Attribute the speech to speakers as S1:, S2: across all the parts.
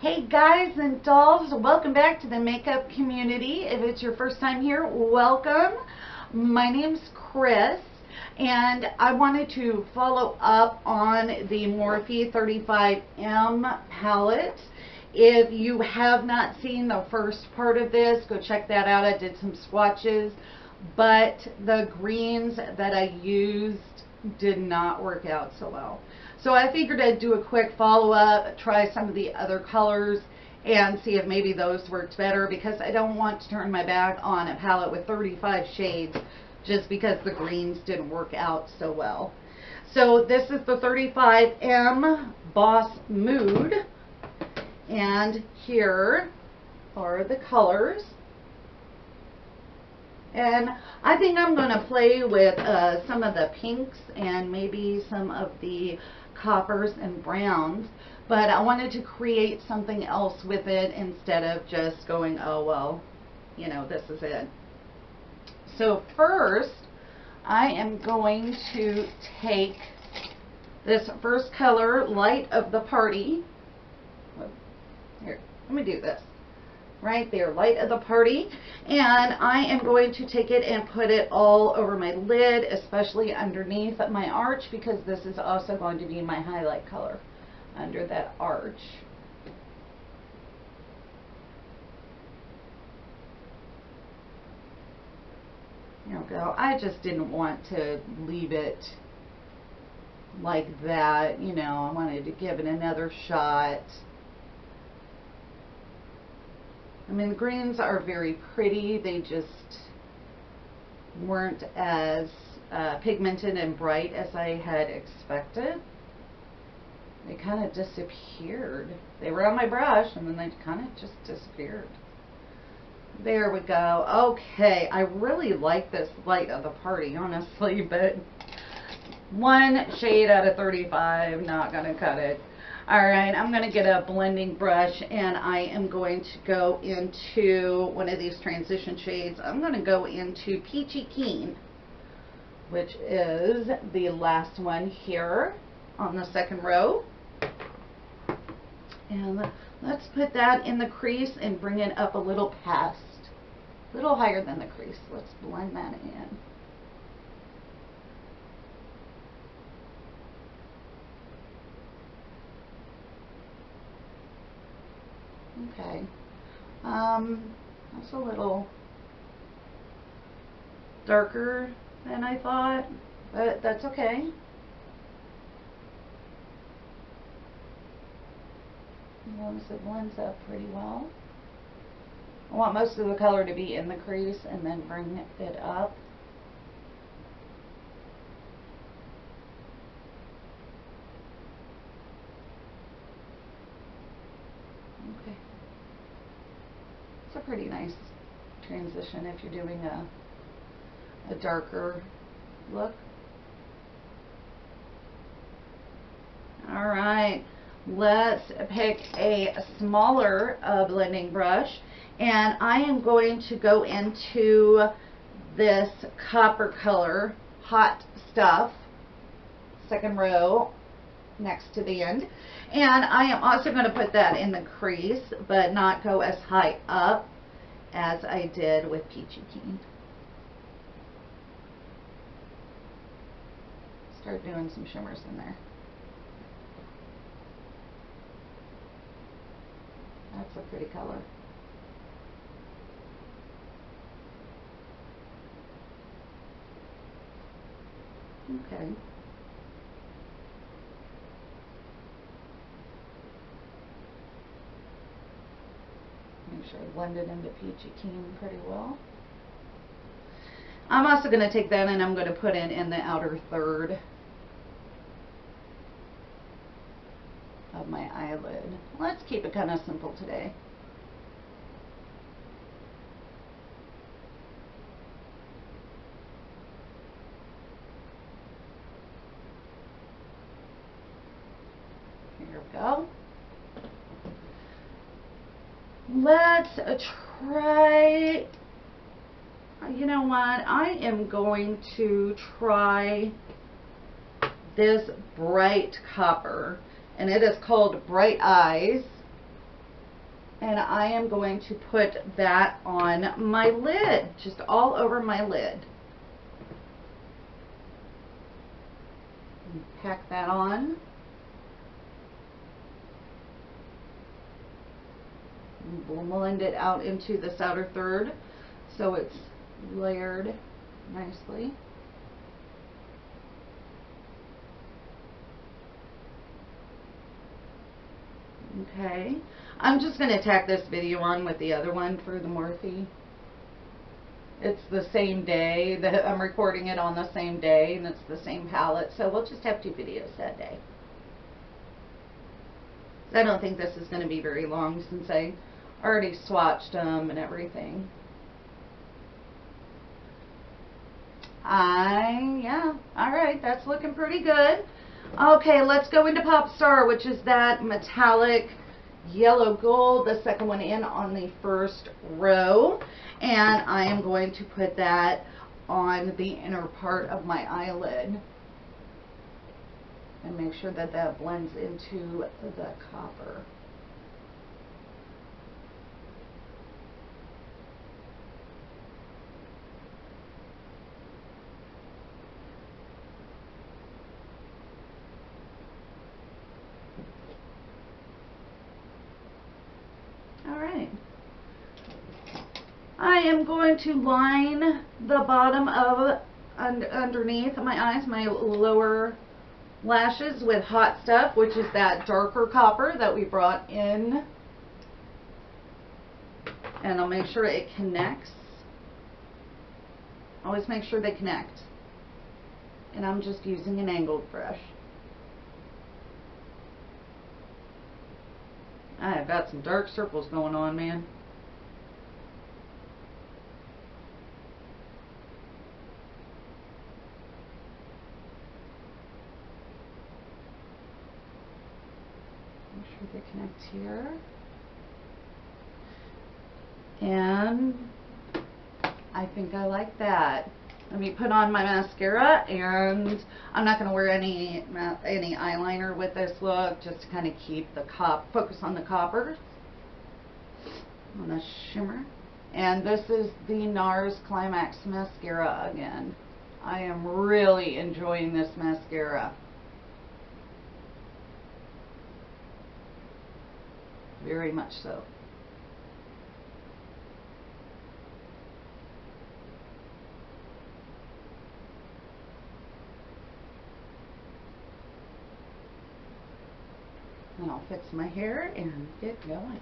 S1: Hey guys and dolls, welcome back to the makeup community. If it's your first time here, welcome. My name's Chris and I wanted to follow up on the Morphe 35M palette. If you have not seen the first part of this, go check that out. I did some swatches, but the greens that I used did not work out so well. So I figured I'd do a quick follow-up, try some of the other colors, and see if maybe those worked better, because I don't want to turn my back on a palette with 35 shades just because the greens didn't work out so well. So this is the 35M Boss Mood, and here are the colors. And I think I'm going to play with some of the pinks and maybe some of the coppers and browns, but I wanted to create something else with it instead of just going, oh well, you know, this is it. So first I am going to take this first color, Light of the Party. Here, let me do this. Right there, Light of the Party, and I am going to take it and put it all over my lid, especially underneath my arch, because this is also going to be my highlight color under that arch. There we go. I just didn't want to leave it like that, you know. I wanted to give it another shot. I mean, the greens are very pretty. They just weren't as pigmented and bright as I had expected. They kind of disappeared. They were on my brush and then they kind of just disappeared. There we go. Okay, I really like this Light of the Party, honestly, but one shade out of 35, not gonna cut it. Alright, I'm going to get a blending brush and I am going to go into one of these transition shades. I'm going to go into Peachy Keen, which is the last one here on the second row. And let's put that in the crease and bring it up a little past, a little higher than the crease. Let's blend that in. Okay, that's a little darker than I thought, but that's okay. As long as it blends up pretty well. I want most of the color to be in the crease and then bring it up. Okay. It's a pretty nice transition if you're doing a darker look. Alright, let's pick a smaller blending brush, and I am going to go into this copper color, Hot Stuff, second row next to the end, and I am also going to put that in the crease, but not go as high up as I did with Peachy Keen. Start doing some shimmers in there. That's a pretty color. Okay. Make sure I blend it into Peachy Keen pretty well. I'm also going to take that and I'm going to put it in the outer third of my eyelid. Let's keep it kind of simple today. Here we go. Let's try, you know what, I am going to try this bright copper, and it is called Bright Eyes. And I am going to put that on my lid, just all over my lid. And pack that on. We'll blend it out into this outer third so it's layered nicely. Okay, I'm just going to tack this video on with the other one for the Morphe. It's the same day, that I'm recording it on the same day, and it's the same palette, so we'll just have 2 videos that day. I don't think this is going to be very long since I already swatched them and everything. Yeah, alright, that's looking pretty good. Okay, let's go into Pop Star, which is that metallic yellow gold, the second one in on the first row. And I am going to put that on the inner part of my eyelid. And make sure that that blends into the copper. Alright. I am going to line the bottom of underneath my eyes, my lower lashes, with Hot Stuff, which is that darker copper that we brought in. And I'll make sure it connects. Always make sure they connect. And I'm just using an angled brush. I've got some dark circles going on, man. Make sure they connect here. And I think I like that. Let me put on my mascara, and I'm not going to wear any eyeliner with this look, just to kind of keep the focus on the copper, on the shimmer. And this is the NARS Climax mascara again. I am really enjoying this mascara. Very much so. And I'll fix my hair and get going.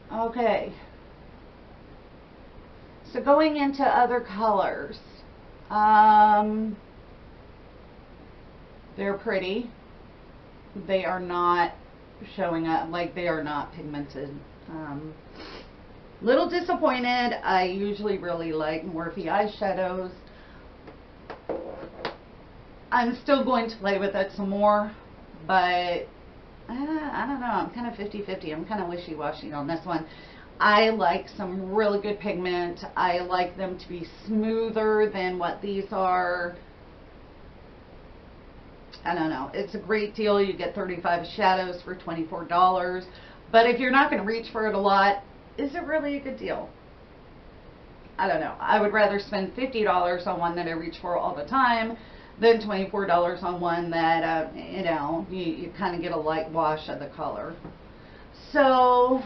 S1: Okay. So going into other colors. They're pretty. They are not showing up, like they are not pigmented. Little disappointed. I usually really like Morphe eyeshadows. I'm still going to play with it some more, but I don't know. I'm kind of 50-50. I'm kind of wishy-washy on this one. I like some really good pigment. I like them to be smoother than what these are. I don't know. It's a great deal. You get 35 shadows for $24. But if you're not going to reach for it a lot, is it really a good deal? I don't know. I would rather spend $50 on one that I reach for all the time than $24 on one that, you know, you kind of get a light wash of the color. So,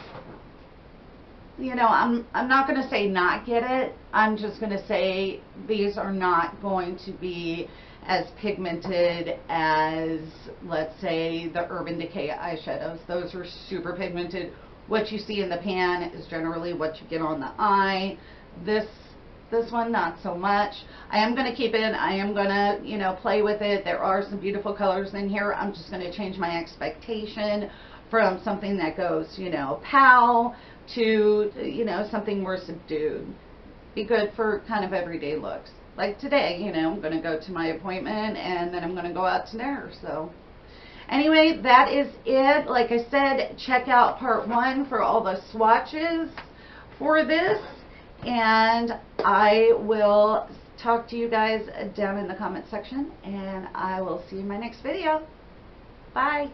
S1: you know, I'm not going to say not get it. I'm just going to say these are not going to be as pigmented as, let's say, the Urban Decay eyeshadows. Those are super pigmented. What you see in the pan is generally what you get on the eye. This one, not so much. I am going to keep it. I am going to, you know, play with it. There are some beautiful colors in here. I'm just going to change my expectation from something that goes, you know, pow to, you know, something more subdued. Be good for kind of everyday looks. Like today, you know, I'm going to go to my appointment and then I'm going to go out to dinner. So, Anyway, that is it. Like I said, check out part 1 for all the swatches for this, and I will talk to you guys down in the comment section, and I will see you in my next video. Bye.